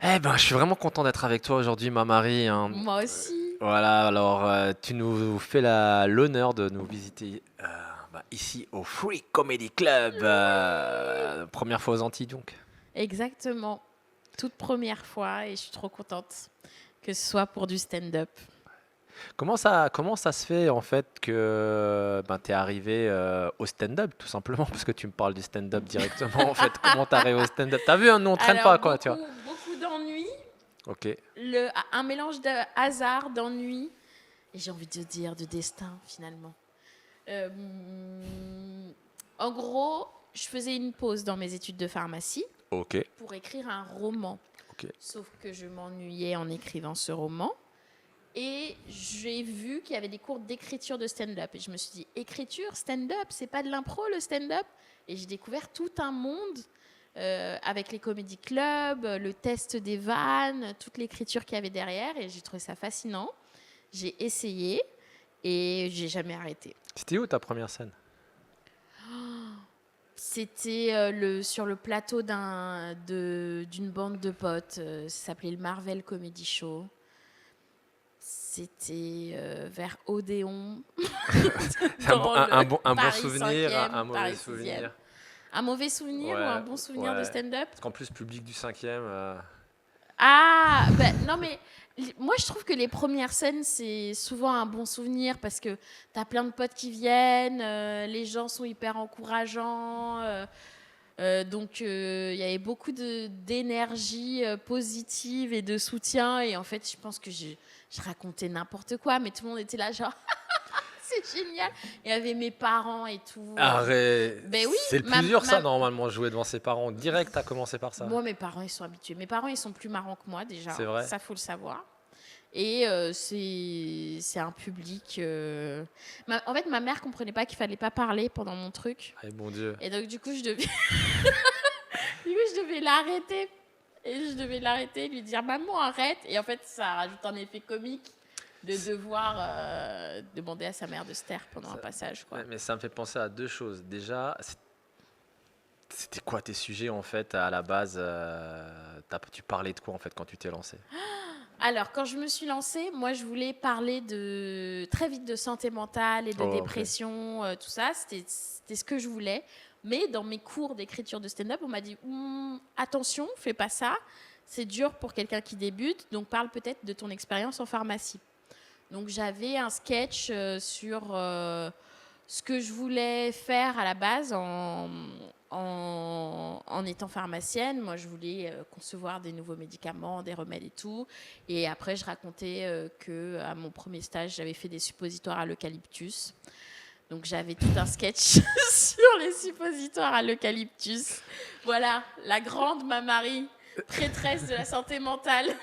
Eh ben, je suis vraiment content d'être avec toi aujourd'hui, ma Marie, hein. Moi aussi. Voilà, alors tu nous fais l'honneur de nous visiter ici au Free Comedy Club. Première fois aux Antilles donc. Exactement. Toute première fois et je suis trop contente que ce soit pour du stand-up. Comment ça se fait en fait que t'es arrivé au stand-up tout simplement parce que tu me parles du stand-up directement en fait. Comment t'es arrivé au stand-up? T'as vu, hein, nous on traîne Alors, pas quoi, tu vois. beaucoup d'ennuis, Ok. un mélange de hasard, d'ennui et j'ai envie de dire de destin finalement. Euh, En gros, je faisais une pause dans mes études de pharmacie Ok. pour écrire un roman. Ok. Sauf que je m'ennuyais en écrivant ce roman. Et j'ai vu qu'il y avait des cours d'écriture de stand-up. Et je me suis dit, écriture, stand-up, c'est pas de l'impro le stand-up? Et j'ai découvert tout un monde avec les comédie clubs, le test des vannes, toute l'écriture qu'il y avait derrière. Et j'ai trouvé ça fascinant. J'ai essayé et j'ai jamais arrêté. C'était où ta première scène? C'était sur le plateau d'une bande de potes. Ça s'appelait le Marvel Comedy Show. C'était vers Odéon. C'est un bon, Dans un le bon, un bon Paris souvenir, 5e, un mauvais Paris 6e. souvenir. Un mauvais souvenir ou un Ouais, bon souvenir de ouais. stand-up? Parce qu'en plus, public du cinquième. Ah, ben non, mais moi je trouve que les premières scènes, c'est souvent un bon souvenir parce que t'as plein de potes qui viennent, les gens sont hyper encourageants. Donc il y avait beaucoup d'énergie positive et de soutien. Et en fait, je pense que je racontais n'importe quoi, mais tout le monde était là, genre, c'est génial. Il y avait mes parents et tout. Arrête. Ben oui, C'est le plus dur, ça, normalement, jouer devant ses parents. Direct, t'as commencé par ça. moi, mes parents, ils sont habitués. Mes parents, ils sont plus marrants que moi, déjà. C'est vrai. Ça, faut le savoir. Et c'est un public. En fait, ma mère comprenait pas qu'il fallait pas parler pendant mon truc. Allez, mon Dieu. Et donc, du coup, je devais l'arrêter. Et je devais l'arrêter, lui dire maman, arrête. Et en fait, ça rajoute un effet comique de devoir demander à sa mère de se taire pendant un passage, quoi. Ouais, mais ça me fait penser à deux choses. Déjà, c'était quoi tes sujets en fait à la base tu parlais de quoi en fait quand tu t'es lancé? Alors, quand je me suis lancée, moi, je voulais parler très vite de santé mentale et de Oh, ok. dépression, tout ça. C'était ce que je voulais. Mais dans mes cours d'écriture de stand-up, on m'a dit attention, fais pas ça. C'est dur pour quelqu'un qui débute. Donc, parle peut-être de ton expérience en pharmacie. Donc, j'avais un sketch sur ce que je voulais faire à la base en étant pharmacienne. Moi, je voulais concevoir des nouveaux médicaments, des remèdes et tout. Et après, je racontais qu'à mon premier stage, j'avais fait des suppositoires à l'eucalyptus. Donc, j'avais tout un sketch sur les suppositoires à l'eucalyptus. Voilà, la grande Marie, prêtresse de la santé mentale.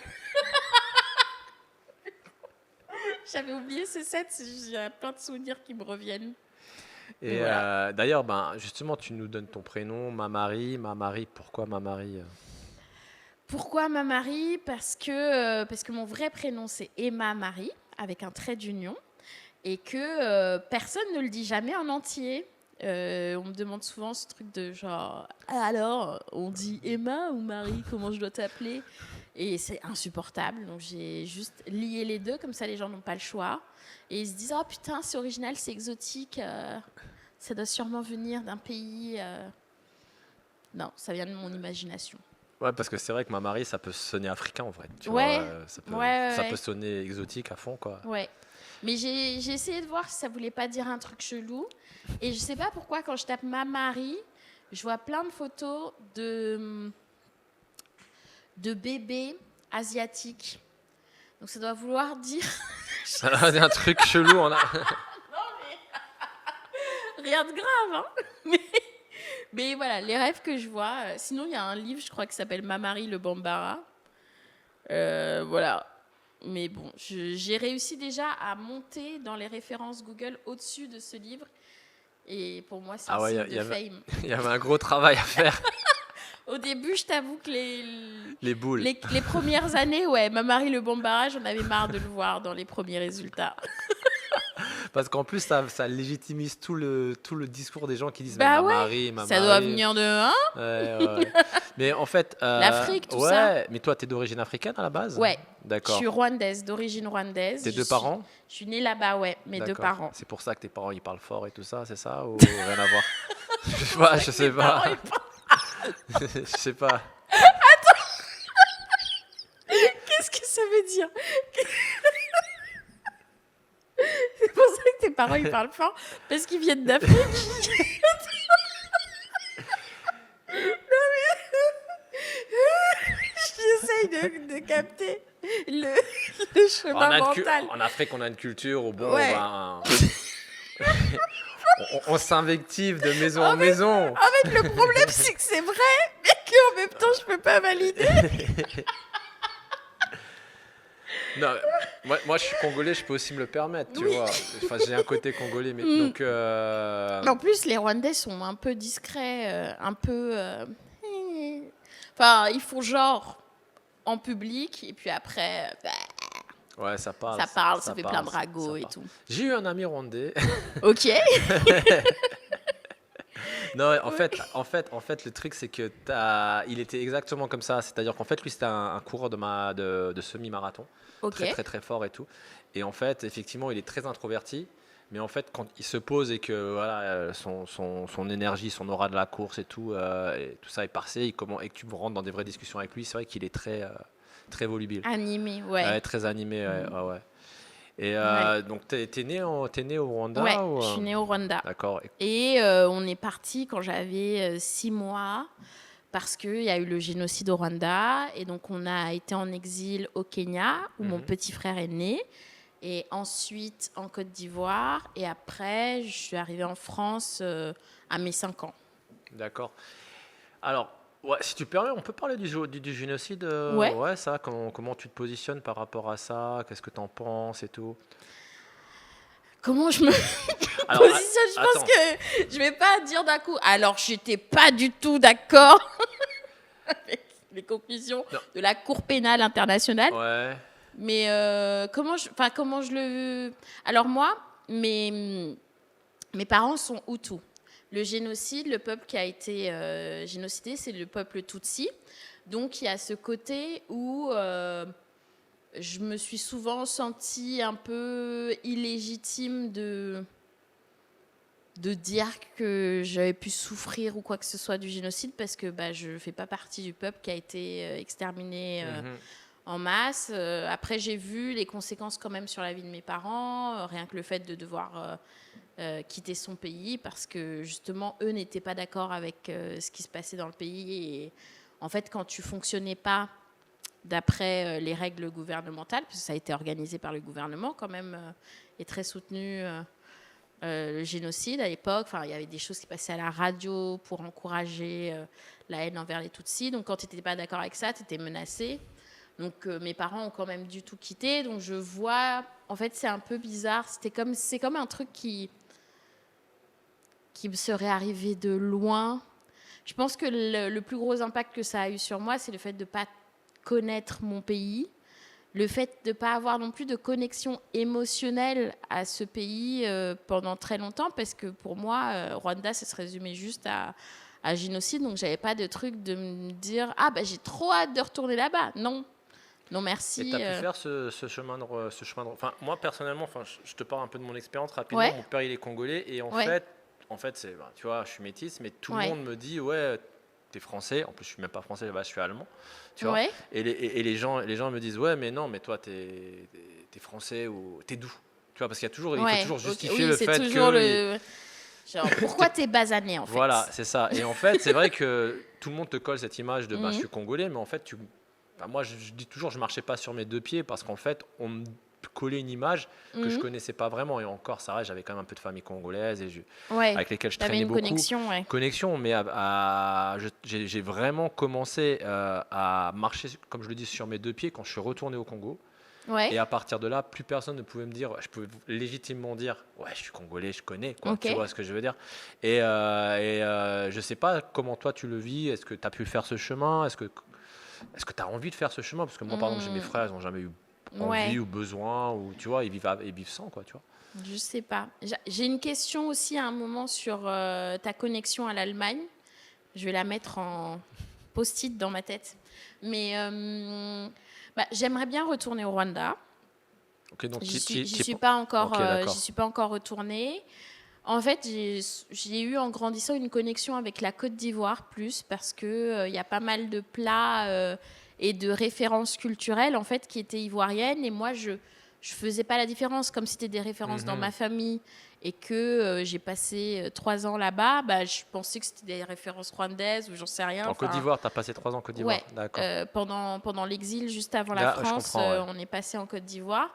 J'avais oublié ce set, il y a plein de souvenirs qui me reviennent. Et Voilà. d'ailleurs, justement, tu nous donnes ton prénom, ma Marie, pourquoi ma Marie? Pourquoi Marie? Parce que mon vrai prénom, c'est Emma Marie, avec un trait d'union, et que personne ne le dit jamais en entier. On me demande souvent ce truc de genre, alors, on dit Emma ou Marie, comment je dois t'appeler? Et c'est insupportable, donc j'ai juste lié les deux, comme ça les gens n'ont pas le choix. Et ils se disent, oh putain, c'est original, c'est exotique, ça doit sûrement venir d'un pays... Non, ça vient de mon imagination. Ouais, parce que c'est vrai que ma Marie, ça peut sonner africain en vrai. Tu Ouais, vois, ça peut, ouais, ça peut ouais. sonner exotique à fond, quoi. Ouais. Mais j'ai essayé de voir si ça voulait pas dire un truc chelou. Et je sais pas pourquoi, quand je tape ma Marie, je vois plein de photos de bébés asiatiques. Donc ça doit vouloir dire Un truc chelou, on a. rien de grave, hein. Mais voilà, les rêves que je vois. Sinon, il y a un livre, je crois, qui s'appelle Ma Marie le Bambara. Voilà. Mais bon, j'ai réussi déjà à monter dans les références Google au-dessus de ce livre. Et pour moi, c'est un Ah ouais, signe de fame. il y avait un gros travail à faire. Au début, je t'avoue que Les boules. les premières années, ouais, Ma Marie le Bambara, j'en avais marre de le voir dans les premiers résultats. Parce qu'en plus, ça légitimise tout le discours des gens qui disent Bah ma ouais, Marie, ma ça doit Marie. venir de... Hein. Ouais, ouais, ouais. Mais en fait, L'Afrique, tout ça. ouais, mais toi, t'es d'origine africaine à la base? Ouais, je D'accord. suis rwandaise, d'origine rwandaise. Tes deux parents? Je suis née là-bas, ouais, mes deux D'accord. parents. C'est pour ça que tes parents, ils parlent fort et tout ça, c'est ça? Ou rien à voir? Je sais pas, je sais Mes parents, pas. ils parlent- Je sais pas. Qu'est-ce que ça veut dire? C'est pour ça que tes parents, ils parlent fort, parce qu'ils viennent d'Afrique. J'essaye de capter le chemin mental. En Afrique, on a une culture où, bon, Ouais. on s'invective de maison en maison. En fait, le problème, c'est que c'est vrai, mais qu'en même temps, je peux pas valider. Non, moi, je suis congolais, je peux aussi me le permettre, tu Oui. vois. Enfin, j'ai un côté congolais, mais donc. En plus, les Rwandais sont un peu discrets, un peu... Enfin, ils font genre en public, et puis après, Ouais, ça parle. ça parle, ça fait parle, plein de ragots ça et parle. tout. J'ai eu un ami rwandais. Ok. Non, en fait, le truc, c'est que il était exactement comme ça. C'est-à-dire qu'en fait, lui, c'était un coureur de semi-marathon. Ok. Très, très, très fort et tout. Et en fait, effectivement, il est très introverti. Mais en fait, quand il se pose et que voilà, son énergie, son aura de la course et tout ça est passé, et que tu rentres dans des vraies discussions avec lui, c'est vrai qu'il est très, très volubile. Animé, ouais. Ouais, très animé, ouais, ouais. Et Ouais. donc, t'es né au Rwanda Ouais, ou, je suis née au Rwanda. D'accord. Et on est parti quand j'avais 6 mois parce qu'il y a eu le génocide au Rwanda. Et donc, on a été en exil au Kenya où mon petit frère est né. Et ensuite en Côte d'Ivoire. Et après, je suis arrivée en France à mes 5 ans. D'accord. Alors, ouais, si tu permets, on peut parler du génocide. Ouais. Ouais, ça, comment tu te positionnes par rapport à ça? Qu'est-ce que tu en penses et tout? Comment je me Alors, positionne? Je pense attends. que je vais pas dire d'un coup. Alors, j'étais pas du tout d'accord avec les conclusions Non. de la Cour pénale internationale. Ouais. Mais comment je le... Alors moi, mes parents sont Hutus. Le génocide, le peuple qui a été génocidé, c'est le peuple Tutsi. Donc il y a ce côté où je me suis souvent sentie un peu illégitime de dire que j'avais pu souffrir ou quoi que ce soit du génocide parce que je ne fais pas partie du peuple qui a été exterminé en masse. Après, j'ai vu les conséquences quand même sur la vie de mes parents, rien que le fait de devoir quitter son pays parce que justement, eux n'étaient pas d'accord avec ce qui se passait dans le pays. Et en fait, quand tu fonctionnais pas d'après les règles gouvernementales, parce que ça a été organisé par le gouvernement quand même et très soutenu le génocide à l'époque. Enfin, il y avait des choses qui passaient à la radio pour encourager la haine envers les Tutsis. Donc, quand tu n'étais pas d'accord avec ça, tu étais menacé. Donc, mes parents ont quand même du tout quitté. Donc, je vois... En fait, c'est un peu bizarre. C'est comme un truc qui me serait arrivé de loin. Je pense que le plus gros impact que ça a eu sur moi, c'est le fait de ne pas connaître mon pays. Le fait de ne pas avoir non plus de connexion émotionnelle à ce pays pendant très longtemps, parce que pour moi, Rwanda, ça se résumait juste à génocide. Donc, je n'avais pas de truc de me dire « Ah, j'ai trop hâte de retourner là-bas ». Non. Non, merci. Et tu as pu faire ce chemin de... Enfin, moi, personnellement, je te parle un peu de mon expérience rapidement. Ouais. Mon père, il est congolais. Et en fait c'est, tu vois, je suis métisse, mais tout le monde me dit « Ouais, t'es français. » En plus, je suis même pas français, je suis allemand. Tu vois. Et les gens me disent « Ouais, mais non, mais toi, t'es français ou t'es d'où ?» Tu vois, parce qu'il y a toujours, il faut toujours justifier le fait que... Genre, pourquoi t'es basané, en fait? Voilà, c'est ça. Et en fait, c'est vrai que tout le monde te colle cette image de je suis congolais, mais en fait, moi, je dis toujours, je marchais pas sur mes deux pieds parce qu'en fait, on me collait une image que je connaissais pas vraiment. Et encore, ça reste, j'avais quand même un peu de famille congolaise et avec lesquelles je traînais beaucoup. Connexion, mais j'ai vraiment commencé à marcher, comme je le dis, sur mes deux pieds quand je suis retourné au Congo. Et à partir de là, plus personne ne pouvait me dire, je pouvais légitimement dire, ouais, je suis congolais, je connais, quoi. Tu vois ce que je veux dire. Et je sais pas comment toi tu le vis. Est-ce que tu as pu faire ce chemin? Est-ce que tu as envie de faire ce chemin? Parce que moi, par exemple, j'ai mes frères, ils n'ont jamais eu envie ou besoin, ou tu vois, ils vivent sans, quoi, tu vois. Je sais pas. J'ai une question aussi à un moment sur ta connexion à l'Allemagne. Je vais la mettre post-it dans ma tête. Mais j'aimerais bien retourner au Rwanda. Ok, donc J'y suis pas encore, Ok, j'y suis pas encore retournée. En fait, j'ai eu en grandissant une connexion avec la Côte d'Ivoire plus parce que y a pas mal de plats et de références culturelles en fait qui étaient ivoiriennes et moi je faisais pas la différence comme c'était des références dans ma famille et que j'ai passé 3 ans là-bas, je pensais que c'était des références rwandaises ou j'en sais rien. En Côte d'Ivoire, tu as passé 3 ans en Côte d'Ivoire. Ouais, D'accord. pendant l'exil juste avant la Je France, comprends, ouais. on est passé en Côte d'Ivoire.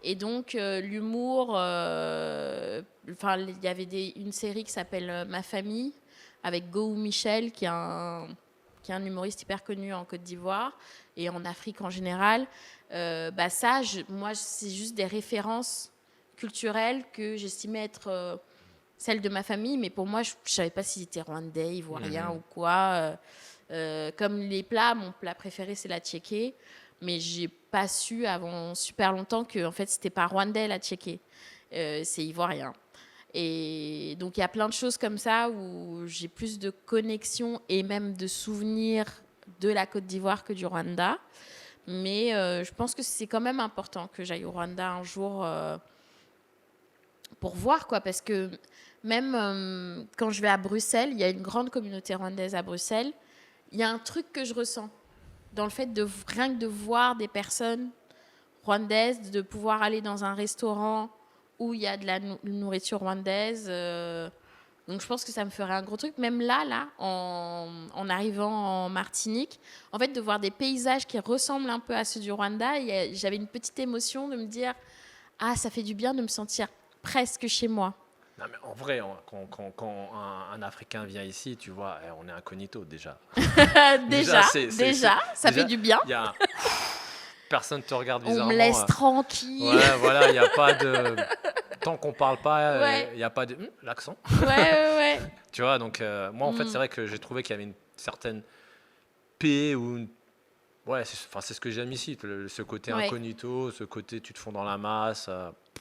Et donc, l'humour, il y avait une série qui s'appelle Ma famille, avec Gou Michel, qui est un humoriste hyper connu en Côte d'Ivoire et en Afrique en général. Moi, c'est juste des références culturelles que j'estimais être celles de ma famille, mais pour moi, je ne savais pas s'ils étaient rwandais, ivoiriens ou quoi. Comme les plats, mon plat préféré, c'est la tchéké. Mais j'ai pas su avant super longtemps que en fait c'était pas rwandais la tchéké, c'est ivoirien. Et donc il y a plein de choses comme ça où j'ai plus de connexions et même de souvenirs de la Côte d'Ivoire que du Rwanda. Mais je pense que c'est quand même important que j'aille au Rwanda un jour pour voir quoi, parce que même quand je vais à Bruxelles, il y a une grande communauté rwandaise à Bruxelles. Il y a un truc que je ressens dans le fait de rien que de voir des personnes rwandaises, de pouvoir aller dans un restaurant où il y a de la nourriture rwandaise. Donc je pense que ça me ferait un gros truc. Même là en arrivant en Martinique, en fait, de voir des paysages qui ressemblent un peu à ceux du Rwanda, j'avais une petite émotion de me dire « Ah, ça fait du bien de me sentir presque chez moi ». Non, mais en vrai, quand un Africain vient ici, tu vois, on est incognito déjà. déjà, ça fait du bien. Y a personne te regarde On bizarrement. me laisse tranquille. Ouais, voilà, il n'y a pas de... Tant qu'on parle pas, il n'y a pas de... l'accent. Ouais. Tu vois, donc moi, en fait, c'est vrai que j'ai trouvé qu'il y avait une certaine paix ou... Ouais, c'est ce que j'aime ici, ce côté incognito, ce côté tu te fonds dans la masse.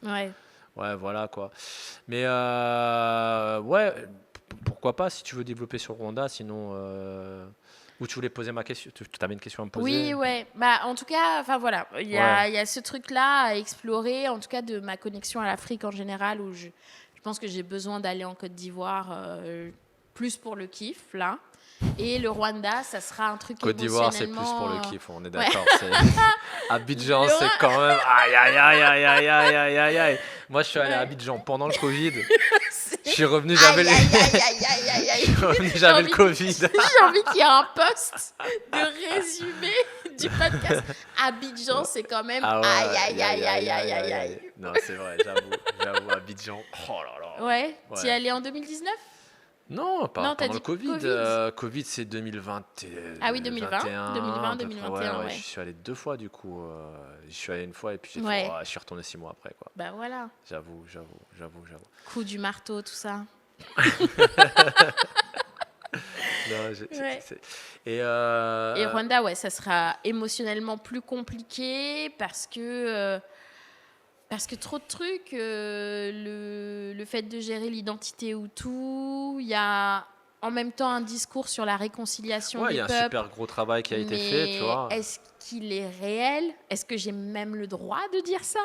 Ouais, voilà quoi. Mais pourquoi pas si tu veux développer sur Rwanda, sinon... Ou tu voulais poser ma question? Tu avais une question à me poser? Oui, ouais. En tout cas, enfin voilà, il y a ce truc-là à explorer, en tout cas de ma connexion à l'Afrique en général, où je pense que j'ai besoin d'aller en Côte d'Ivoire plus pour le kiff, là. Et le Rwanda, ça sera un truc Côte d'Ivoire, c'est émotionnellement... plus pour le kiff, on est d'accord. Abidjan, c'est quand même... Aïe, aïe, aïe, aïe, aïe, aïe, aïe, aïe, aïe. Moi, je suis allé à Abidjan pendant le Covid. Je suis revenu, j'avais j'avais le Covid. J'ai envie qu'il y ait un post de résumé du podcast. Abidjan, c'est quand même aïe, aïe, aïe, aïe, aïe, aïe. Non, c'est vrai, j'avoue, Abidjan. Oh là là. Ouais. Tu y es allé en 2019? Non, pas pendant le Covid. Covid, c'est 2020. Ah oui, 2020, 2021, ouais. Je suis allé 2 fois, du coup. Je suis allé une fois et puis je suis retourné 6 mois après, quoi. Bah voilà. J'avoue. Coup du marteau, tout ça. Non, Et Rwanda, ouais, ça sera émotionnellement plus compliqué parce que trop de trucs, le fait de gérer l'identité Hutu, il y a en même temps un discours sur la réconciliation des peuples. Il y a un super gros travail qui a été fait, tu vois. Est-ce qu'il est réel? Est-ce que j'ai même le droit de dire ça?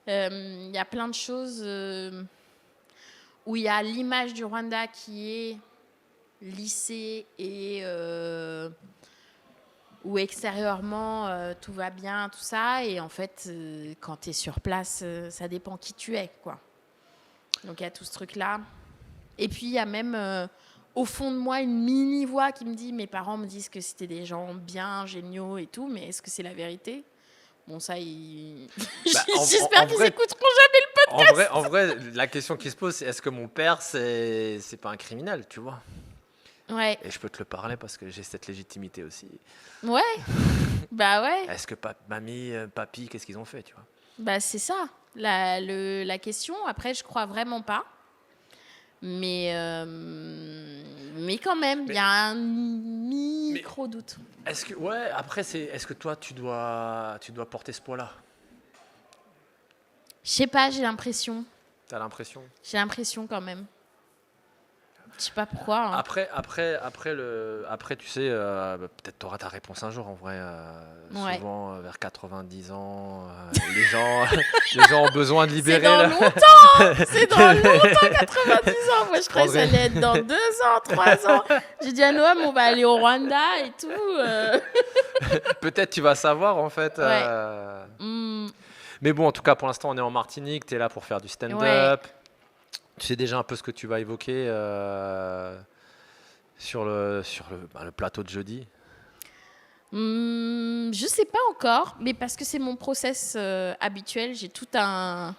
Il y a plein de choses où il y a l'image du Rwanda qui est lissée et où extérieurement tout va bien, tout ça, et en fait quand tu es sur place ça dépend qui tu es, quoi. Donc il y a tout ce truc là, et puis il y a même au fond de moi une mini voix qui me dit, mes parents me disent que c'était des gens bien géniaux et tout, mais est-ce que c'est la vérité? Bon, ça j'espère qu'ils écouteront jamais le podcast. En vrai, la question qui se pose, c'est est-ce que mon père c'est pas un criminel, tu vois? Ouais. Et je peux te le parler parce que j'ai cette légitimité aussi. Ouais. Bah ouais. Est-ce que mamie, papy, qu'est-ce qu'ils ont fait, tu vois? Bah c'est ça, la question. Après, je crois vraiment pas. Mais quand même, il y a un micro doute. Est-ce que est-ce que toi tu dois porter ce poids-là? Je sais pas, j'ai l'impression. T'as l'impression? J'ai l'impression quand même. Je sais pas pourquoi. Hein. Après, tu sais, peut-être tu auras ta réponse un jour en vrai. Souvent, vers 90 ans, les gens ont besoin de libérer. C'est dans longtemps, 90 ans. Moi, je croyais que ça allait être dans 2 ans, 3 ans. J'ai dit à Noam, on va aller au Rwanda et tout. Peut-être tu vas savoir en fait. Mais bon, en tout cas, pour l'instant, on est en Martinique. Tu es là pour faire du stand-up. Ouais. Tu sais déjà un peu ce que tu vas évoquer sur le plateau de jeudi? Je sais pas encore, mais parce que c'est mon process habituel. J'ai tout un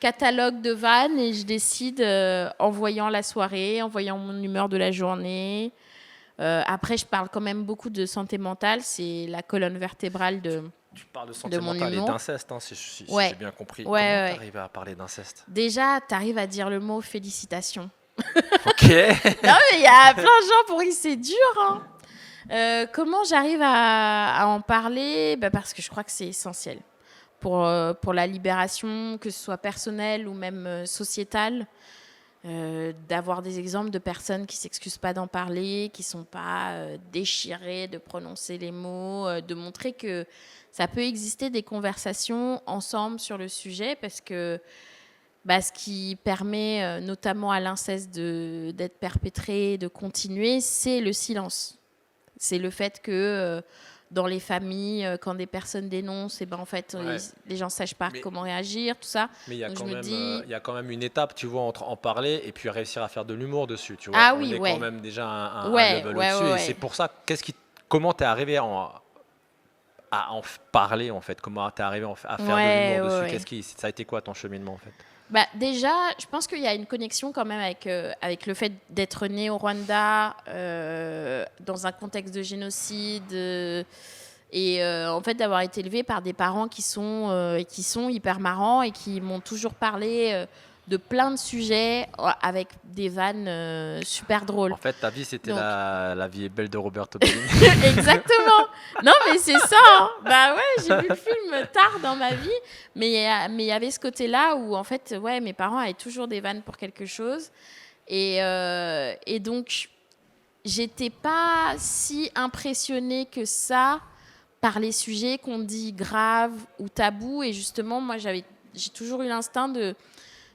catalogue de vannes et je décide en voyant la soirée, en voyant mon humeur de la journée. Après, je parle quand même beaucoup de santé mentale. C'est la colonne vertébrale de... Tu parles de santé mentale et d'inceste, hein, si j'ai bien compris. Comment tu arrives à parler d'inceste? Déjà, tu arrives à dire le mot félicitations. Ok. Non, mais il y a plein de gens pour qui c'est dur. Hein. Comment j'arrive à en parler? Parce que je crois que c'est essentiel pour la libération, que ce soit personnelle ou même sociétale. D'avoir des exemples de personnes qui ne s'excusent pas d'en parler, qui ne sont pas déchirées de prononcer les mots, de montrer que ça peut exister des conversations ensemble sur le sujet, parce que ce qui permet notamment à l'inceste d'être perpétré, de continuer, c'est le silence. C'est le fait que dans les familles, quand des personnes dénoncent, et en fait, les gens ne sachent pas comment réagir, tout ça. Mais il y a quand même une étape, tu vois, entre en parler et puis réussir à faire de l'humour dessus. Tu vois. Ah on oui, est quand même déjà un level au-dessus. Et c'est pour ça, comment tu es arrivé à en parler, en fait? Comment tu es arrivé à faire de l'humour dessus? Ça a été quoi ton cheminement, en fait? Déjà, je pense qu'il y a une connexion quand même avec le fait d'être né au Rwanda, dans un contexte de génocide, et en fait d'avoir été élevé par des parents qui sont hyper marrants et qui m'ont toujours parlé de plein de sujets avec des vannes super drôles. En fait, ta vie, c'était la vie est belle de Roberto Benigni. Exactement. Non, mais c'est ça. Hein. J'ai vu le film tard dans ma vie, mais il y avait ce côté-là où, en fait, mes parents avaient toujours des vannes pour quelque chose. Et donc, j'étais pas si impressionnée que ça par les sujets qu'on dit graves ou tabous. Et justement, moi, j'ai toujours eu l'instinct de...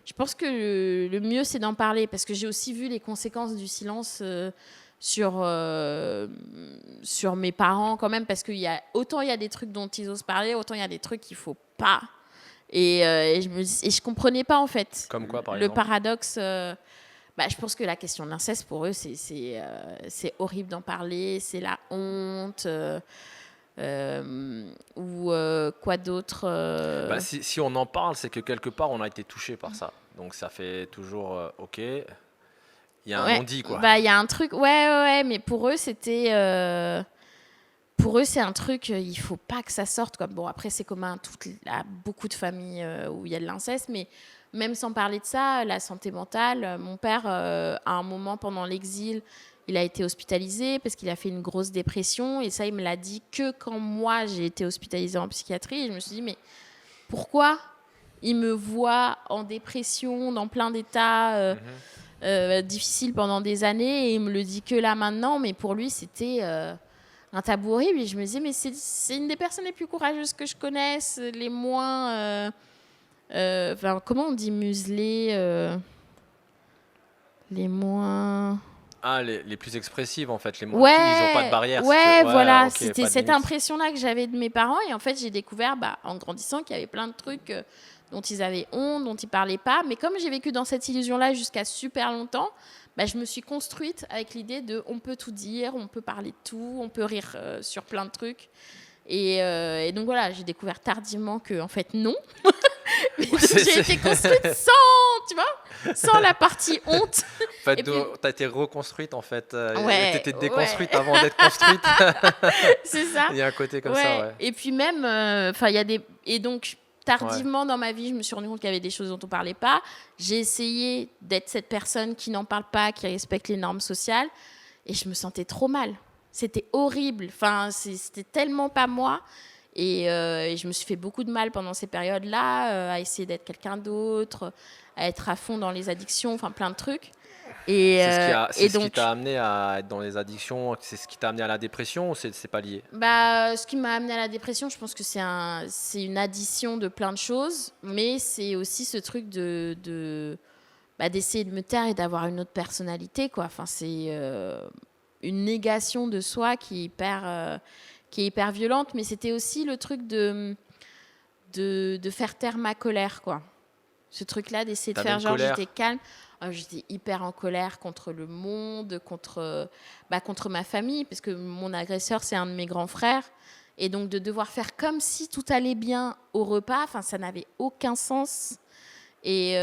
Je pense que le mieux, c'est d'en parler, parce que j'ai aussi vu les conséquences du silence sur mes parents quand même, parce que autant il y a des trucs dont ils osent parler, autant il y a des trucs qu'il ne faut pas. Et je ne comprenais pas, en fait. Comme quoi, par exemple? Le paradoxe... je pense que la question de l'inceste, pour eux, c'est horrible d'en parler, c'est la honte... ou quoi d'autre si on en parle, c'est que quelque part on a été touché par ça, donc ça fait toujours ok, il y a un non-dit, quoi. Il y a un truc, mais pour eux c'était pour eux c'est un truc, il faut pas que ça sorte, quoi. Bon, après c'est commun à beaucoup de familles où il y a de l'inceste, mais même sans parler de ça, la santé mentale, mon père à un moment pendant l'exil, il a été hospitalisé parce qu'il a fait une grosse dépression. Et ça, il me l'a dit que quand moi, j'ai été hospitalisée en psychiatrie. Et je me suis dit, mais pourquoi il me voit en dépression, dans plein d'états difficiles pendant des années, et il me le dit que là, maintenant? Mais pour lui, c'était un tabou horrible. Et je me disais, mais c'est une des personnes les plus courageuses que je connaisse, les moins... comment on dit muselées les moins... les plus expressives, en fait, les moins ils n'ont pas de barrière. Voilà, okay, c'était cette impression-là que j'avais de mes parents. Et en fait, j'ai découvert, en grandissant, qu'il y avait plein de trucs dont ils avaient honte, dont ils ne parlaient pas. Mais comme j'ai vécu dans cette illusion-là jusqu'à super longtemps, je me suis construite avec l'idée de on peut tout dire, on peut parler de tout, on peut rire sur plein de trucs. Et donc voilà, j'ai découvert tardivement que, en fait, non. J'ai été construite sans la partie honte. En fait, tu as été reconstruite, en fait. Tu étais déconstruite avant d'être construite. C'est ça. Il y a un côté comme ça, ouais. Et puis même, il y a des... Et donc, tardivement dans ma vie, je me suis rendu compte qu'il y avait des choses dont on ne parlait pas. J'ai essayé d'être cette personne qui n'en parle pas, qui respecte les normes sociales. Et je me sentais trop mal. C'était horrible. C'était tellement pas moi. Et je me suis fait beaucoup de mal pendant ces périodes-là, à essayer d'être quelqu'un d'autre, à être à fond dans les addictions, plein de trucs. C'est ce qui donc, t'a amené à être dans les addictions, c'est ce qui t'a amené à la dépression ou c'est pas lié? ce qui m'a amené à la dépression, je pense que c'est une addition de plein de choses, mais c'est aussi ce truc d'essayer de me taire et d'avoir une autre personnalité, quoi. Enfin, c'est une négation de soi qui est hyper violente, mais c'était aussi le truc de faire taire ma colère, quoi. Ce truc-là, d'essayer de T'avais faire une genre colère? j'étais calme. J'étais hyper en colère contre le monde, contre ma famille, parce que mon agresseur, c'est un de mes grands frères. Et donc de devoir faire comme si tout allait bien au repas, enfin, ça n'avait aucun sens. Et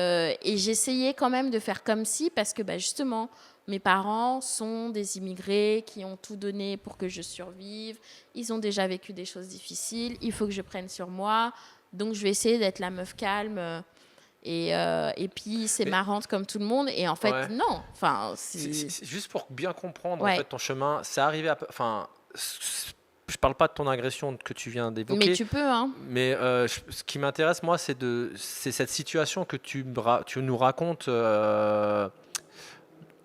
j'essayais quand même de faire comme si, parce que justement, mes parents sont des immigrés qui ont tout donné pour que je survive. Ils ont déjà vécu des choses difficiles. Il faut que je prenne sur moi. Donc, je vais essayer d'être la meuf calme. Et puis, c'est Mais- marrante comme tout le monde. Et en fait, Ouais. non. Enfin, C'est juste pour bien comprendre en Ouais. fait ton chemin, c'est arrivé enfin, je parle pas de ton agression que tu viens d'évoquer. Mais tu peux, hein. Mais ce qui m'intéresse, moi, c'est cette situation que tu nous racontes.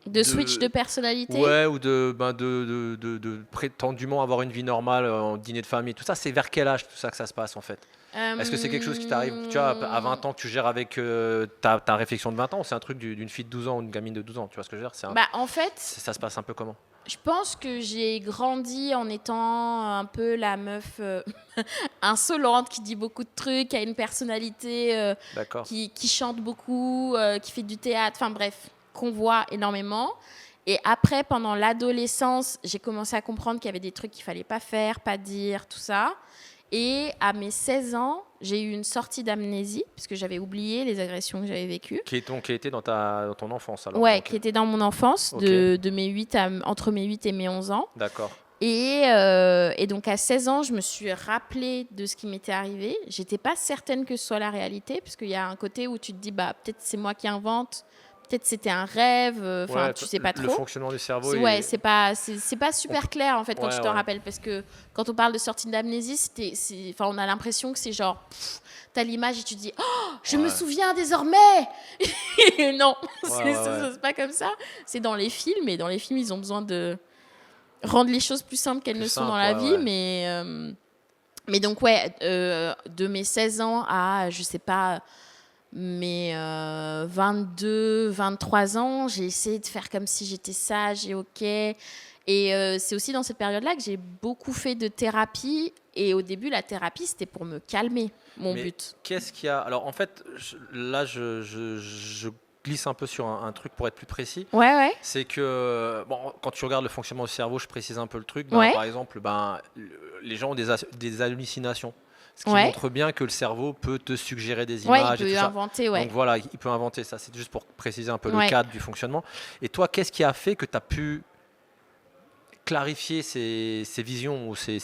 De switch de personnalité. Ouais, ou de prétendument avoir une vie normale en dîner de famille. Tout ça, c'est vers quel âge tout ça que ça se passe en fait? Est-ce que c'est quelque chose qui t'arrive, tu vois, à 20 ans que tu gères avec ta réflexion de 20 ans, ou c'est un truc d'une fille de 12 ans ou une gamine de 12 ans? Tu vois ce que je veux dire? En fait, Ça se passe un peu comment? je pense que j'ai grandi en étant un peu la meuf insolente qui dit beaucoup de trucs, qui a une personnalité D'accord. qui chante beaucoup, qui fait du théâtre, enfin bref, qu'on voit énormément. Et après, pendant l'adolescence, j'ai commencé à comprendre qu'il y avait des trucs qu'il fallait pas faire, pas dire, tout ça. Et à mes 16 ans, j'ai eu une sortie d'amnésie, puisque j'avais oublié les agressions que j'avais vécues. Qui était dans ton enfance alors? Ouais, Ok. qui était dans mon enfance, Ok. entre mes 8 et mes 11 ans. D'accord. Et donc à 16 ans, je me suis rappelé de ce qui m'était arrivé. J'étais pas certaine que ce soit la réalité, parce qu'il y a un côté où tu te dis, peut-être c'est moi qui invente, peut-être c'était un rêve, Ouais, tu sais pas trop. Le fonctionnement du cerveau. Ouais, c'est pas super clair en fait quand Ouais, tu te ouais. rappelles, parce que quand on parle de sortie d'amnésie, on a l'impression que c'est genre, t'as l'image et tu te dis, oh, je me Ouais. souviens désormais. Non, Ouais. c'est pas comme ça. C'est dans les films, et dans les films, ils ont besoin de rendre les choses plus simples qu'elles Plus ne sont simple, dans la ouais, vie, ouais. mais donc ouais, de mes 16 ans à, je sais pas, mes 22, 23 ans, j'ai essayé de faire comme si j'étais sage et ok. Et c'est aussi dans cette période-là que j'ai beaucoup fait de thérapie. Et au début, la thérapie, c'était pour me calmer, mon Mais but. Qu'est-ce qu'il y a? Alors en fait, là, je glisse un peu sur un truc pour être plus précis. Ouais. C'est que quand tu regardes le fonctionnement du cerveau, je précise un peu le truc. Ouais. Par exemple, les gens ont des hallucinations. Ce qui Ouais. montre bien que le cerveau peut te suggérer des Ouais, images il et peut tout ça. inventer, ouais. Donc voilà, il peut inventer ça. C'est juste pour préciser un peu Ouais. le cadre du fonctionnement. Et toi, qu'est-ce qui a fait que tu as pu clarifier ces visions ou ces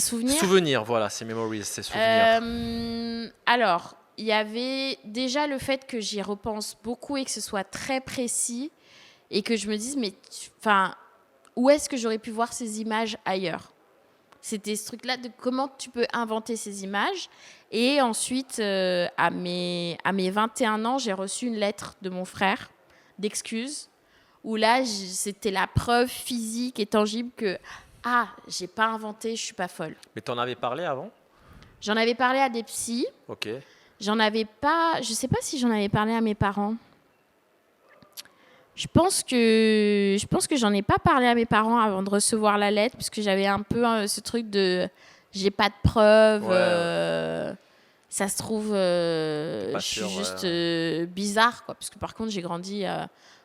souvenirs. souvenirs, voilà, ces memories, ces souvenirs? Alors, il y avait déjà le fait que j'y repense beaucoup et que ce soit très précis et que je me dise, mais où est-ce que j'aurais pu voir ces images ailleurs? C'était ce truc-là de comment tu peux inventer ces images. Et ensuite, à mes 21 ans, j'ai reçu une lettre de mon frère d'excuses, où là, c'était la preuve physique et tangible que, j'ai pas inventé, je suis pas folle. Mais t'en avais parlé avant? J'en avais parlé à des psys. Ok. J'en avais pas... Je sais pas si j'en avais parlé à mes parents. Je pense que j'en ai pas parlé à mes parents avant de recevoir la lettre, parce que j'avais un peu ce truc de j'ai pas de preuves, Ouais. ça se trouve je sûr, suis juste ouais. bizarre, quoi, parce que par contre j'ai grandi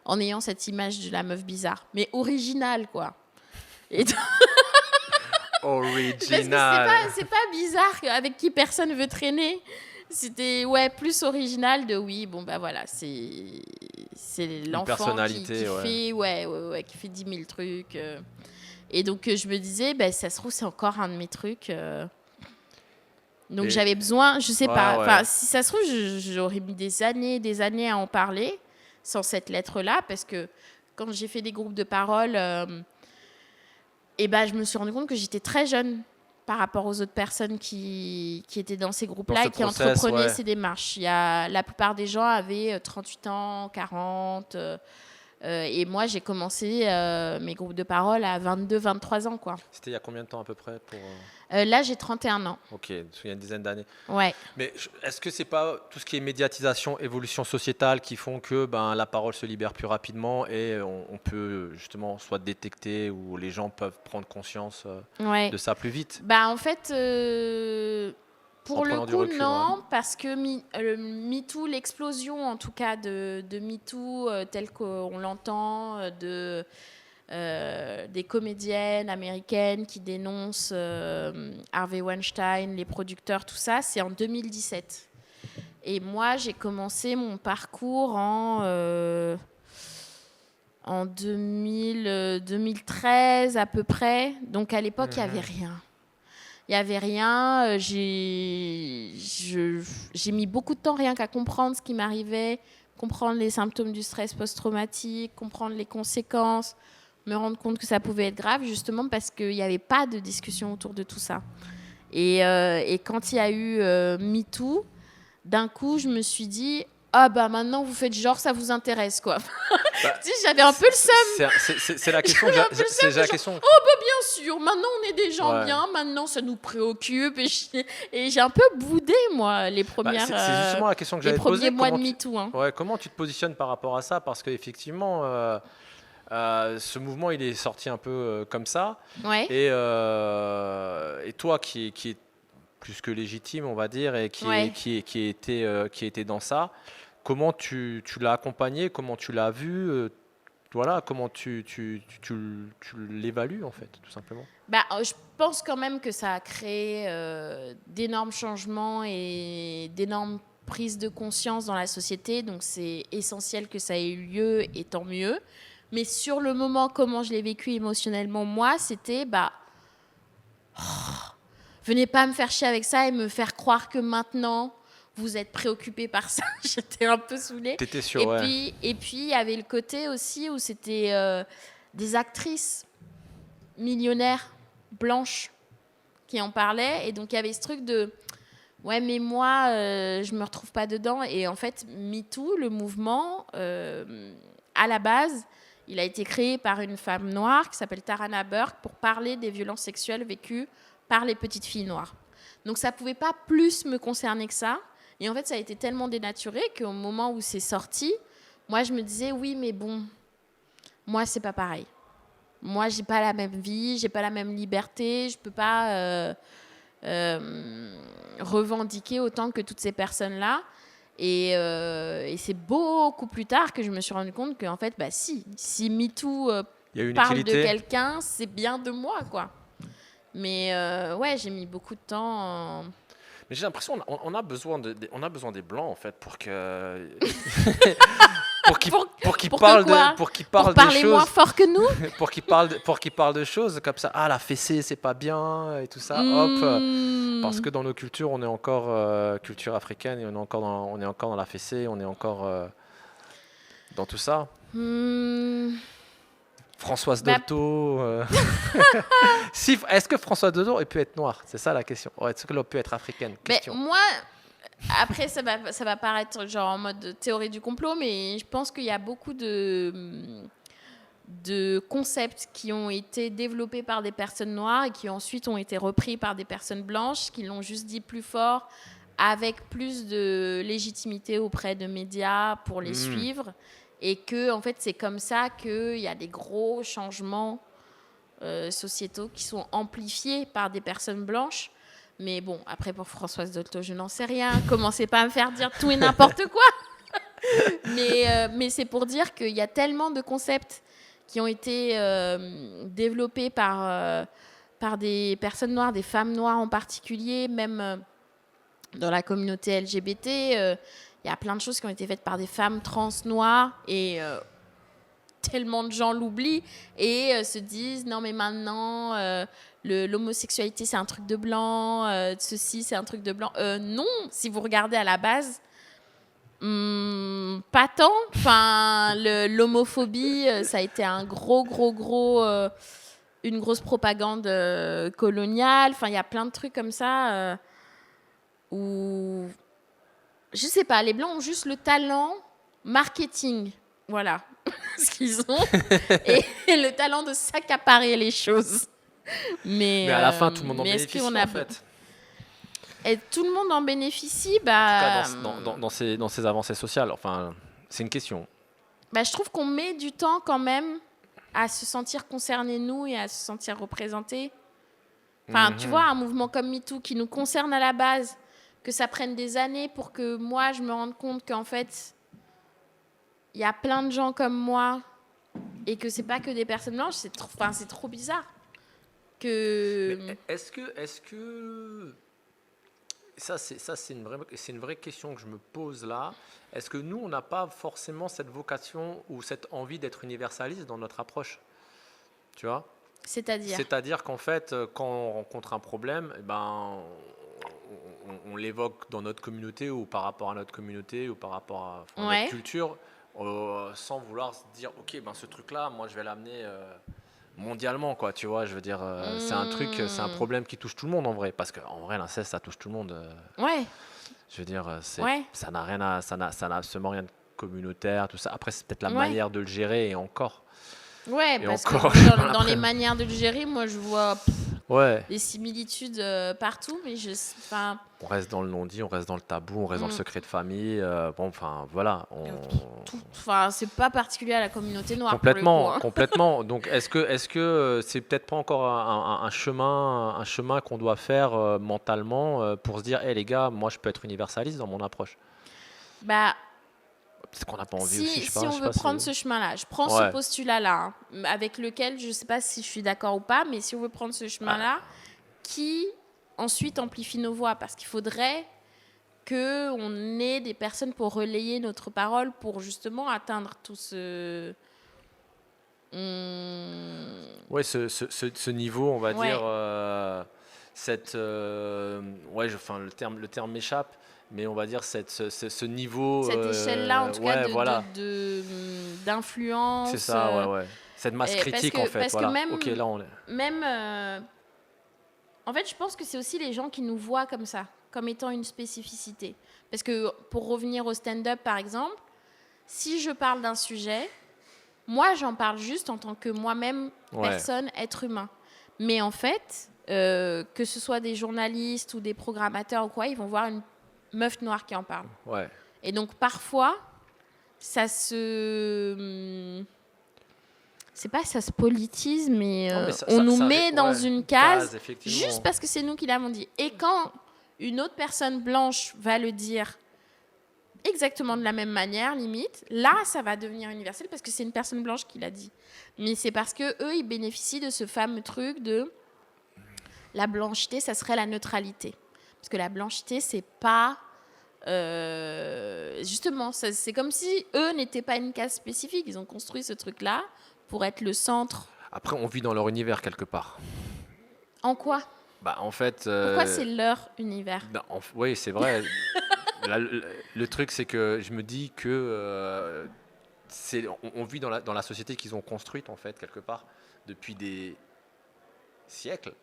en ayant cette image de la meuf bizarre, mais originale, quoi. Et Original. parce que c'est pas bizarre avec qui personne veut traîner. C'était plus original de voilà, c'est l'enfant personnalité, qui fait 10 000 trucs. Et donc je me disais, ça se trouve c'est encore un de mes trucs. Donc j'avais besoin, je sais pas. Ouais. Enfin, si ça se trouve, j'aurais mis des années à en parler sans cette lettre-là, parce que quand j'ai fait des groupes de parole, je me suis rendu compte que j'étais très jeune par rapport aux autres personnes qui étaient dans ces Dans groupes-là ce et qui process, entreprenaient ouais. ces démarches. La plupart des gens avaient 38 ans, 40. Et moi, j'ai commencé mes groupes de parole à 22, 23 ans, quoi. C'était il y a combien de temps à peu près pour... Là, j'ai 31 ans. Ok, il y a une dizaine d'années. Ouais. Mais est-ce que c'est pas tout ce qui est médiatisation, évolution sociétale qui font que la parole se libère plus rapidement et on peut justement soit détecter ou les gens peuvent prendre conscience Ouais. de ça plus vite? Bah, en fait, En pour le prenant du coup, recul, non, parce que MeToo, l'explosion en tout cas de MeToo tel qu'on l'entend, des comédiennes américaines qui dénoncent Harvey Weinstein, les producteurs, tout ça, c'est en 2017. Et moi, j'ai commencé mon parcours en 2013 à peu près. Donc à l'époque, il n'y avait rien. Il n'y avait rien. J'ai mis beaucoup de temps rien qu'à comprendre ce qui m'arrivait, comprendre les symptômes du stress post-traumatique, comprendre les conséquences, me rendre compte que ça pouvait être grave, justement parce qu'il n'y avait pas de discussion autour de tout ça. Et quand il y a eu MeToo, d'un coup, je me suis dit, ah bah maintenant vous faites genre ça vous intéresse, quoi. J'avais un peu le seum. C'est la question. C'est la question. Oh bah bien sûr, maintenant on est des gens bien, maintenant ça nous préoccupe et j'ai un peu boudé moi les premières. C'est justement la question que j'avais posée. Les premiers mois de MeToo. Hein. Comment tu te positionnes par rapport à ça? Parce qu'effectivement, ce mouvement il est sorti un peu comme ça. Ouais. Et toi qui est plus que légitime, on va dire, et qui était dans ça. Comment tu l'as accompagné? Comment tu l'as vu? Voilà, comment tu l'évalues, en fait, tout simplement? Je pense quand même que ça a créé d'énormes changements et d'énormes prises de conscience dans la société. Donc, c'est essentiel que ça ait eu lieu et tant mieux. Mais sur le moment, comment je l'ai vécu émotionnellement, moi, c'était... venez pas me faire chier avec ça et me faire croire que maintenant... vous êtes préoccupé par ça. J'étais un peu saoulée. T'étais sûre, et puis, il y avait le côté aussi où c'était des actrices millionnaires, blanches, qui en parlaient. Et donc, il y avait ce truc de... ouais, mais moi, je me retrouve pas dedans. Et en fait, MeToo, le mouvement, à la base, il a été créé par une femme noire qui s'appelle Tarana Burke pour parler des violences sexuelles vécues par les petites filles noires. Donc, ça pouvait pas plus me concerner que ça. Et en fait, ça a été tellement dénaturé qu'au moment où c'est sorti, moi, je me disais, oui, mais bon, moi, c'est pas pareil. Moi, j'ai pas la même vie, j'ai pas la même liberté, je peux pas revendiquer autant que toutes ces personnes-là. Et c'est beaucoup plus tard que je me suis rendu compte qu'en fait, si MeToo parle de quelqu'un, c'est bien de moi, quoi. Mais ouais, j'ai mis beaucoup de temps... Mais j'ai l'impression on a besoin des blancs en fait pour que pour qu'ils parlent des choses moins fort que nous pour qu'ils parlent de choses comme ça. Ah, la fessée c'est pas bien et tout ça. Parce que dans nos cultures on est encore culture africaine et on est encore dans la fessée, on est encore dans tout ça. Françoise Dolto. Est-ce que Françoise Dolto peut être noire? C'est ça la question. Est-ce qu'elle peut être africaine? Question. Moi, après, ça va paraître genre en mode théorie du complot, mais je pense qu'il y a beaucoup de concepts qui ont été développés par des personnes noires et qui ensuite ont été repris par des personnes blanches, qui l'ont juste dit plus fort, avec plus de légitimité auprès de médias pour les suivre. Et que, en fait, c'est comme ça qu'il y a des gros changements sociétaux qui sont amplifiés par des personnes blanches. Mais bon, après, pour Françoise Dolto, je n'en sais rien. Commencez pas à me faire dire tout et n'importe quoi. mais c'est pour dire qu'il y a tellement de concepts qui ont été développés par des personnes noires, des femmes noires en particulier, même dans la communauté LGBT. Il y a plein de choses qui ont été faites par des femmes trans noires et tellement de gens l'oublient et se disent non mais maintenant l'homosexualité c'est un truc de blanc, ceci c'est un truc de blanc. Non, si vous regardez à la base, pas tant. Enfin, l'homophobie ça a été un gros une grosse propagande coloniale. Enfin, il y a plein de trucs comme ça où, je sais pas, les Blancs ont juste le talent marketing. Voilà ce qu'ils ont. et le talent de s'accaparer les choses. Mais à la fin, tout le monde en est-ce bénéficie, qu'on a... en fait. Et tout le monde en bénéficie, En bah... tout cas, dans ces avancées sociales. Enfin, c'est une question. Bah, je trouve qu'on met du temps quand même à se sentir concerné, nous, et à se sentir représenté. Enfin, tu vois, un mouvement comme MeToo qui nous concerne à la base, que ça prenne des années pour que moi, je me rende compte qu'en fait, il y a plein de gens comme moi et que c'est pas que des personnes blanches, c'est trop bizarre. Mais est-ce que ça c'est une vraie question que je me pose là. Est-ce que nous on n'a pas forcément cette vocation ou cette envie d'être universaliste dans notre approche, tu vois? C'est-à-dire qu'en fait, quand on rencontre un problème, eh ben, on l'évoque dans notre communauté ou par rapport à notre communauté ou par rapport à notre culture, sans vouloir se dire, ok, ben ce truc-là, moi je vais l'amener mondialement, quoi, tu vois, je veux dire, c'est un problème qui touche tout le monde en vrai, parce qu'en vrai, l'inceste, ça touche tout le monde. Ouais. Je veux dire, ça n'a absolument rien de communautaire, tout ça. Après, c'est peut-être la manière de le gérer et encore. Ouais, et parce encore, que dans les manières de le gérer, moi, je vois des similitudes partout, mais on reste dans le non-dit, on reste dans le tabou, on reste dans le secret de famille. Bon, enfin, voilà. C'est pas particulier à la communauté noire. Complètement, pour le coup, complètement. Donc, est-ce que c'est peut-être pas encore un chemin qu'on doit faire mentalement pour se dire, hé les gars, moi je peux être universaliste dans mon approche. Bah, parce qu'on n'a pas envie aussi. Si on veut prendre ce chemin-là, je prends ce postulat-là, avec lequel je sais pas si je suis d'accord ou pas, mais si on veut prendre ce chemin-là, qui ensuite amplifie nos voix, parce qu'il faudrait qu'on ait des personnes pour relayer notre parole, pour justement atteindre tout ce... Oui, ce niveau, on va dire, le terme m'échappe, mais on va dire ce niveau... Cette échelle-là, en tout cas, d'influence. C'est ça, ouais. Cette masse critique, en fait. Parce que même... Okay, là, en fait, je pense que c'est aussi les gens qui nous voient comme ça, comme étant une spécificité. Parce que, pour revenir au stand-up, par exemple, si je parle d'un sujet... Moi, j'en parle juste en tant que moi-même, personne, être humain. Mais en fait, que ce soit des journalistes ou des programmateurs ou quoi, ils vont voir une meuf noire qui en parle. Ouais. Et donc, parfois, ça se... C'est pas ça se politise, mais on nous met dans une case juste parce que c'est nous qui l'avons dit. Et quand une autre personne blanche va le dire exactement de la même manière, limite, là, ça va devenir universel parce que c'est une personne blanche qui l'a dit. Mais c'est parce que eux, ils bénéficient de ce fameux truc de la blancheté, ça serait la neutralité. Parce que la blancheté, c'est pas... justement, c'est comme si eux n'étaient pas une case spécifique. Ils ont construit ce truc-là pour être le centre. Après, on vit dans leur univers quelque part. En quoi ? Bah, en fait... Pourquoi c'est leur univers ? Oui, c'est vrai. Là, le truc, c'est que je me dis que on vit dans la société qu'ils ont construite, en fait, quelque part, depuis des siècles,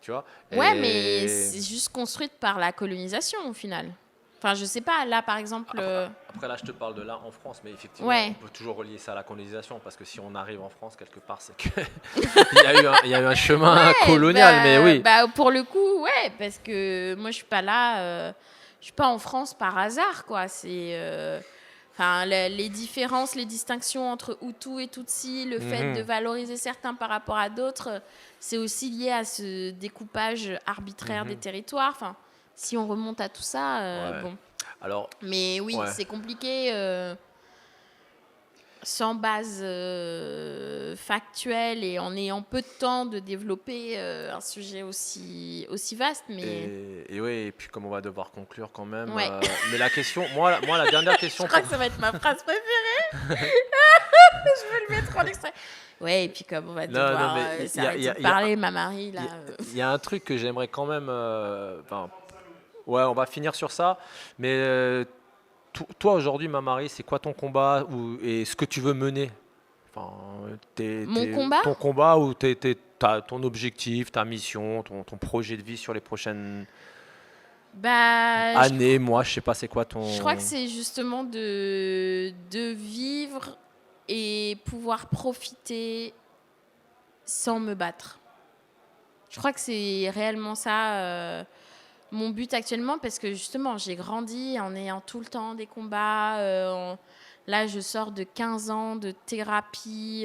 tu vois. Ouais, mais c'est juste construite par la colonisation, au final. Enfin, je sais pas, là, par exemple... Après, là, je te parle de là, en France, mais effectivement, on peut toujours relier ça à la colonisation, parce que si on arrive en France, quelque part, c'est qu'il il y a eu un chemin colonial, mais oui. Bah, pour le coup, ouais, parce que moi, je suis pas là... je suis pas en France par hasard, quoi. C'est les différences, les distinctions entre Hutu et Tutsi, le fait de valoriser certains par rapport à d'autres, c'est aussi lié à ce découpage arbitraire des territoires. Enfin, si on remonte à tout ça, bon. Alors, mais oui, c'est compliqué. Sans base factuelle et en ayant peu de temps de développer un sujet aussi vaste. Mais... Et oui, et puis comme on va devoir conclure quand même. Mais la question, moi la dernière question... Je crois que ça va être ma phrase préférée. Je vais le mettre en extrait. Ouais, et puis comme on va devoir s'arrêter de parler, ma Marie, là... Il y a un truc que j'aimerais quand même... on va finir sur ça, mais... Toi, aujourd'hui, ma Marie, c'est quoi ton combat et ce que tu veux mener? Mon combat? Ton combat ou ton objectif, ta mission, ton projet de vie sur les prochaines Bah, années, mois, je sais pas, c'est quoi je crois que c'est justement de vivre et pouvoir profiter sans me battre. Je crois que c'est réellement ça mon but actuellement, parce que justement, j'ai grandi en ayant tout le temps des combats. Là, je sors de 15 ans de thérapie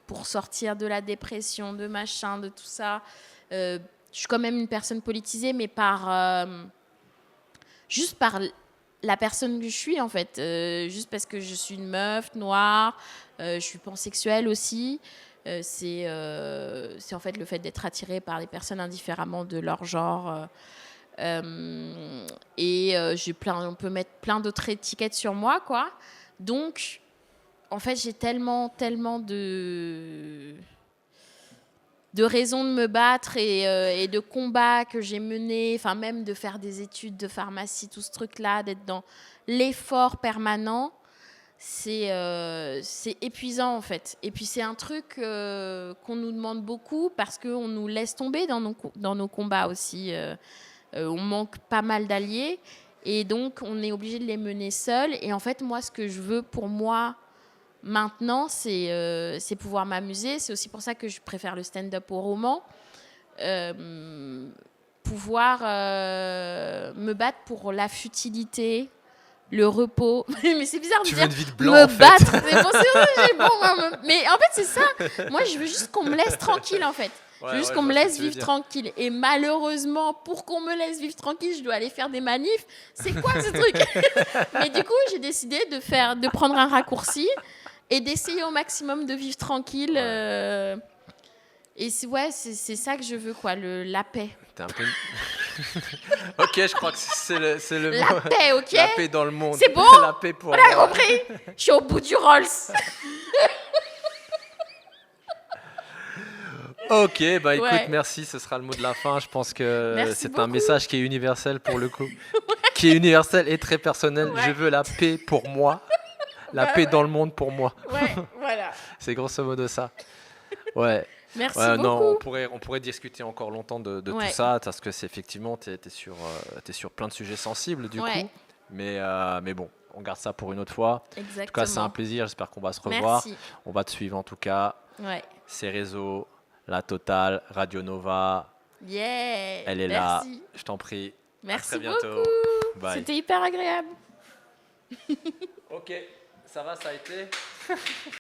pour sortir de la dépression, de machin, de tout ça. Je suis quand même une personne politisée, mais juste par la personne que je suis, en fait. Juste parce que je suis une meuf noire, je suis pansexuelle aussi. C'est en fait le fait d'être attirée par les personnes indifféremment de leur genre. On peut mettre plein d'autres étiquettes sur moi, quoi. Donc, en fait, j'ai tellement de raisons de me battre et de combats que j'ai menés, enfin même de faire des études de pharmacie, tout ce truc-là, d'être dans l'effort permanent, c'est épuisant en fait. Et puis c'est un truc qu'on nous demande beaucoup parce qu'on nous laisse tomber dans nos combats aussi. On manque pas mal d'alliés et donc on est obligé de les mener seuls. Et en fait, moi, ce que je veux pour moi maintenant, c'est pouvoir m'amuser. C'est aussi pour ça que je préfère le stand-up au roman. Pouvoir me battre pour la futilité, le repos. Mais c'est bizarre de Tu dire veux une vie de blanc, me en fait. battre. C'est bon, mais en fait, c'est ça. Moi, je veux juste qu'on me laisse tranquille, en fait. Je veux juste qu'on me laisse vivre tranquille. Et malheureusement, pour qu'on me laisse vivre tranquille, je dois aller faire des manifs. C'est quoi ce truc? Mais du coup, j'ai décidé de prendre un raccourci et d'essayer au maximum de vivre tranquille. Et c'est ça que je veux, quoi, la paix. T'es un peu... Ok, je crois que c'est le La mot. paix, ok? La paix dans le monde. C'est bon? La paix pour On a compris? Je suis au bout du Rolls. Ok, bah écoute, Ouais. merci, ce sera le mot de la fin. Je pense que Merci c'est beaucoup. un message qui est universel pour le coup. Qui est universel et très personnel. Ouais. Je veux la paix pour moi. La Bah paix ouais. dans le monde pour moi. Ouais, voilà. C'est grosso modo ça. Ouais. Merci Ouais, beaucoup. non, on pourrait discuter encore longtemps de tout Ouais. ça, parce que c'est effectivement, t'es sur plein de sujets sensibles du Ouais. coup. Mais bon, on garde ça pour une autre fois. Exactement. En tout cas, c'est un plaisir. J'espère qu'on va se revoir. Merci. On va te suivre en tout cas. Ouais. Ces réseaux, la Totale, Radio Nova. Yeah. Elle est Merci. là. Je t'en prie. Merci à très bientôt. beaucoup. Bye. C'était hyper agréable. Ok, ça va, ça a été.